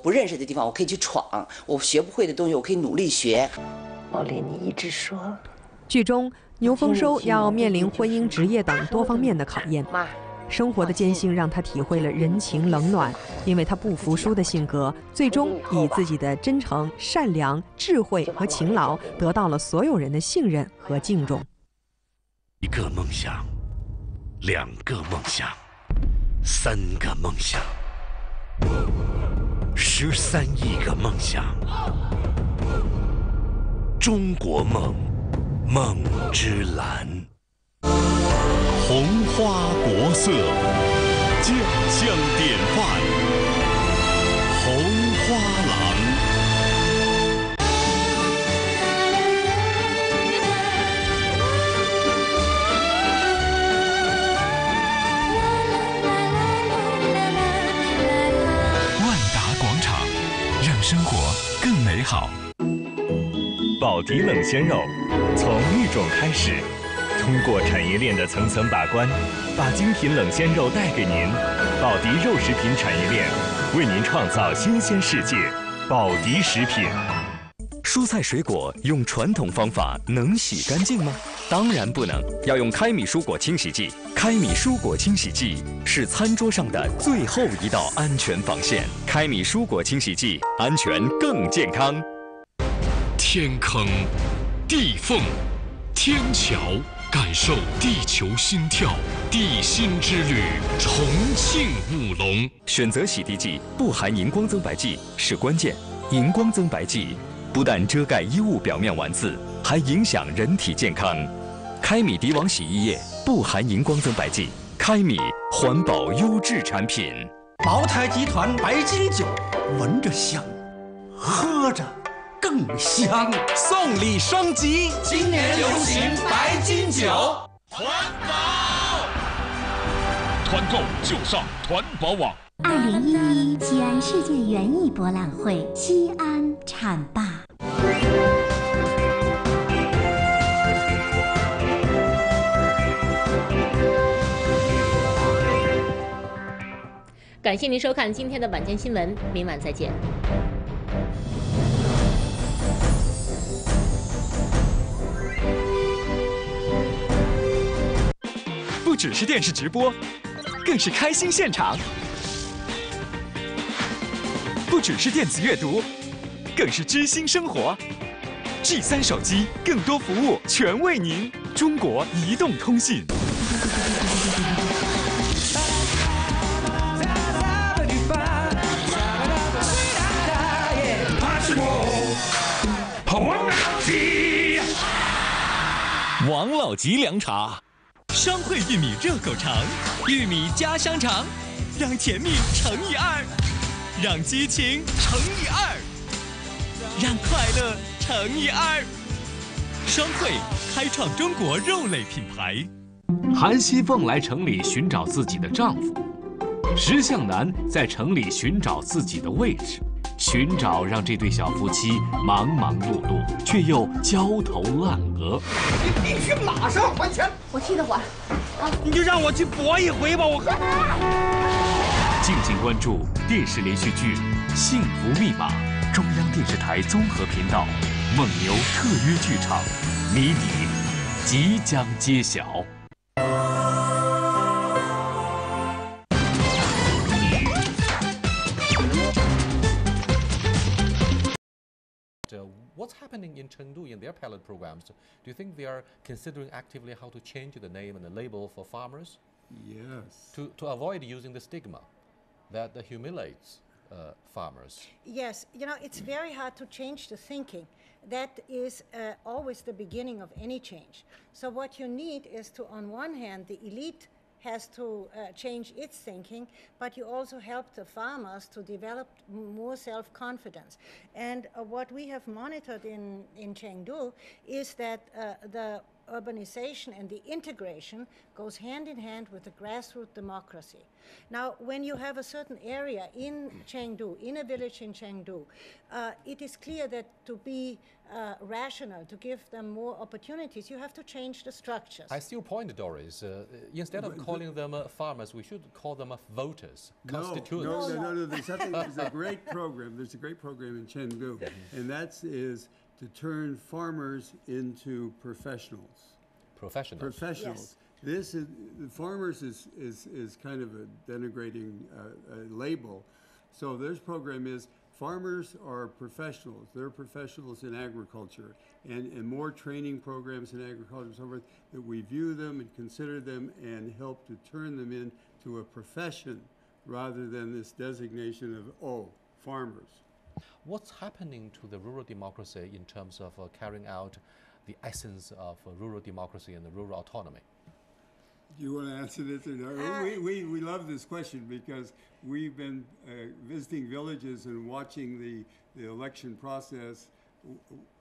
不认识的地方，我可以去闯；我学不会的东西，我可以努力学。毛利，你一直说。剧中，牛丰收要面临婚姻、职业等多方面的考验。生活的艰辛让他体会了人情冷暖，因为他不服输的性格，最终以自己的真诚、善良、智慧和勤劳，得到了所有人的信任和敬重。一个梦想，2个梦想，3个梦想，13亿个梦想，中国梦，梦之蓝。红花国色，酱香典范，红花郎。万达广场，让生活更美好。宝迪冷鲜肉，从育种开始。通过产业链的层层把关，把精品冷鲜肉带给您。宝迪肉食品产业链为您创造新鲜世界。宝迪食品。蔬菜水果用传统方法能洗干净吗？当然不能，要用开米蔬果清洗剂。开米蔬果清洗剂是餐桌上的最后一道安全防线。开米蔬果清洗剂，安全更健康。天坑、地缝、天桥。感受地球心跳，地心之旅，重庆舞龙。选择洗涤剂不含荧光增白剂是关键。荧光增白剂不但遮盖衣物表面丸子，还影响人体健康。开米涤网洗衣液不含荧光增白剂，开米环保优质产品。茅台集团白金酒，闻着香，喝着更香，送礼双击，今年流行白金酒，团宝，团购就上团宝网。2011西安世界园艺博览会，西安浐灞。感谢您收看今天的晚间新闻，明晚再见。不只是电视直播，更是开心现场；不只是电子阅读，更是知心生活。G3手机更多服务全为您，中国移动通信。王老吉凉茶。双汇玉米热狗肠，玉米加香肠，让甜蜜乘以2，让激情乘以2，让快乐乘以2。双汇开创中国肉类品牌。韩熙凤来城里寻找自己的丈夫，石向南在城里寻找自己的位置，寻找让这对小夫妻忙忙碌碌，却又焦头烂额。你必须马上还钱！我替他还。啊，你就让我去搏一回吧，我。敬请关注电视连续剧《幸福密码》，中央电视台综合频道，蒙牛特约剧场，谜底即将揭晓。What's happening in Chengdu in their pilot programs? Do you think they are considering actively how to change the name and the label for farmers? Yes. To avoid using the stigma that humiliates farmers. Yes, you know, it's very hard to change the thinking. That is always the beginning of any change. So what you need is to, on one hand, the elite has to change its thinking, but you also help the farmers to develop more self-confidence. And what we have monitored in Chengdu is that the urbanization and the integration goes hand in hand with the grassroots democracy. Now, when you have a certain area in Chengdu, in a village in Chengdu, it is clear that to be rational, to give them more opportunities, you have to change the structures. I see your point, Doris. Instead of calling them farmers, we should call them voters, constituents. No. There's a great program. There's a great program in Chengdu, and that is to turn farmers into professionals. Professionals. Yes. This is farmers is kind of a denigrating label. So this program is farmers are professionals. They're professionals in agriculture, and more training programs in agriculture and so forth, that we view them and consider them and help to turn them into a profession rather than this designation of, farmers. What's happening to the rural democracy in terms of carrying out the essence of rural democracy and the rural autonomy? Do you want to answer this? Or no? We love this question because we've been visiting villages and watching the election process,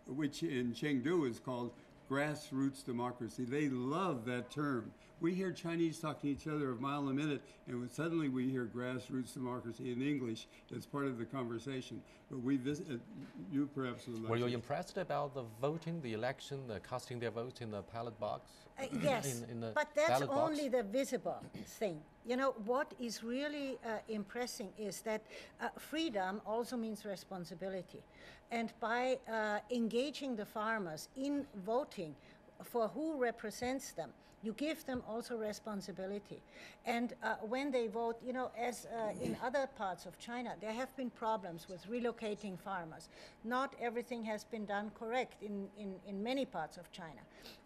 which in Chengdu is called grassroots democracy. They love that term. We hear Chinese talking to each other a mile a minute, and suddenly we hear grassroots democracy in English as part of the conversation. But we visit, you perhaps would like. Were you impressed about the voting, the election, the casting their votes in the ballot box? Yes, but that's only the visible thing. You know, what is really impressing is that freedom also means responsibility. And by engaging the farmers in voting for who represents them, you give them also responsibility. And when they vote, you know, as in other parts of China, there have been problems with relocating farmers. Not everything has been done correct in many parts of China.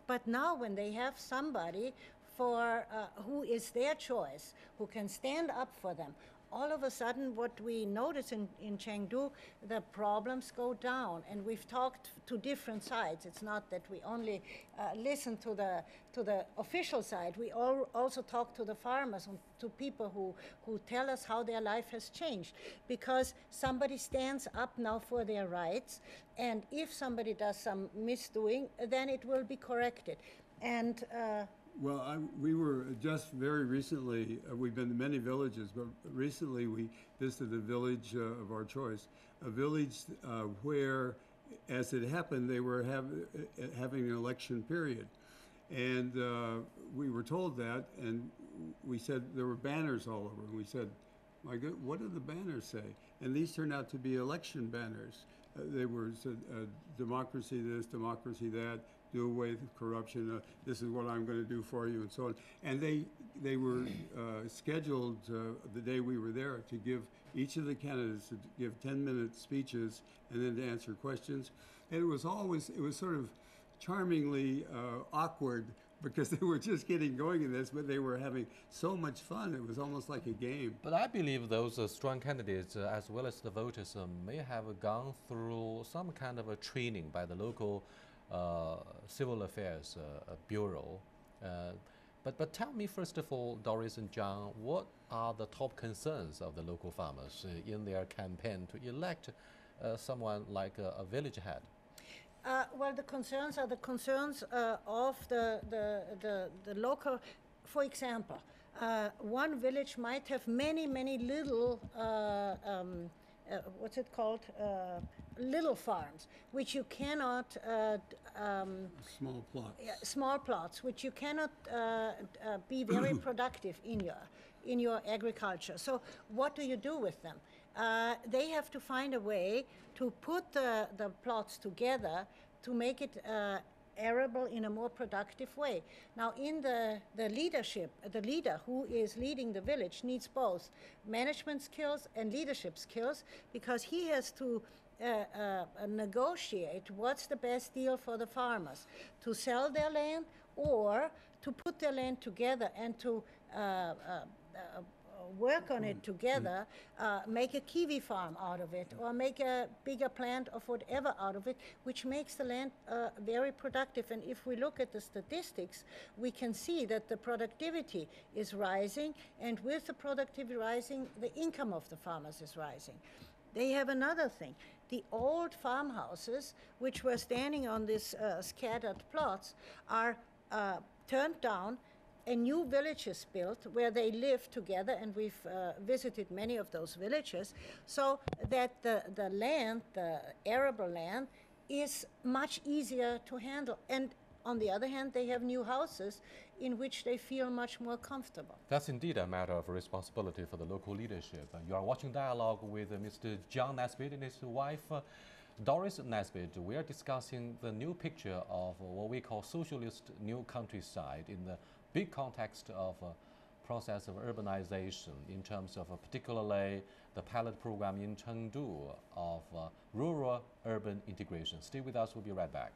But now when they have somebody for who is their choice, who can stand up for them, all of a sudden what we notice in Chengdu, the problems go down. And we've talked to different sides. It's not that we only listen to the official side. We also talk to the farmers and to people who tell us how their life has changed. Because somebody stands up now for their rights, and if somebody does some misdoing, then it will be corrected. And well, we were just very recently, we've been to many villages, but recently we visited a village of our choice, a village where, as it happened, they were having an election period. And we were told that, and we said there were banners all over. And we said, my God, what do the banners say? And these turned out to be election banners. They were democracy this, democracy that, do away with corruption, this is what I'm going to do for you, and so on. And they were scheduled the day we were there to give each of the candidates to give 10-minute speeches and then to answer questions. And it was sort of charmingly awkward because they were just getting going in this, but they were having so much fun. It was almost like a game. But I believe those strong candidates, as well as the voters, may have gone through some kind of a training by the local Civil Affairs Bureau. But tell me, first of all, Doris and John, what are the top concerns of the local farmers in their campaign to elect someone like a village head? Well, the concerns are the concerns of the local. For example, one village might have many little what's it called? Little farms, which you cannot small plots. Small plots, which you cannot be very productive in your agriculture. So what do you do with them? They have to find a way to put the plots together to make it arable in a more productive way. Now, in the leadership, the leader who is leading the village needs both management skills and leadership skills, because he has to negotiate what's the best deal for the farmers, to sell their land or to put their land together and to work on it together, make a kiwi farm out of it, or make a bigger plant of whatever out of it, which makes the land very productive. And if we look at the statistics, we can see that the productivity is rising, and with the productivity rising, the income of the farmers is rising. They have another thing. The old farmhouses, which were standing on these scattered plots, are turned down, a new village is built where they live together, and we've visited many of those villages, so that the land, the arable land, is much easier to handle. And on the other hand, they have new houses in which they feel much more comfortable. That's indeed a matter of responsibility for the local leadership. You are watching Dialogue with Mr. John Nesbitt and his wife, Doris Nesbitt. We are discussing the new picture of what we call socialist new countryside in the big context of process of urbanization, in terms of particularly the pilot program in Chengdu of rural-urban integration. Stay with us, we'll be right back.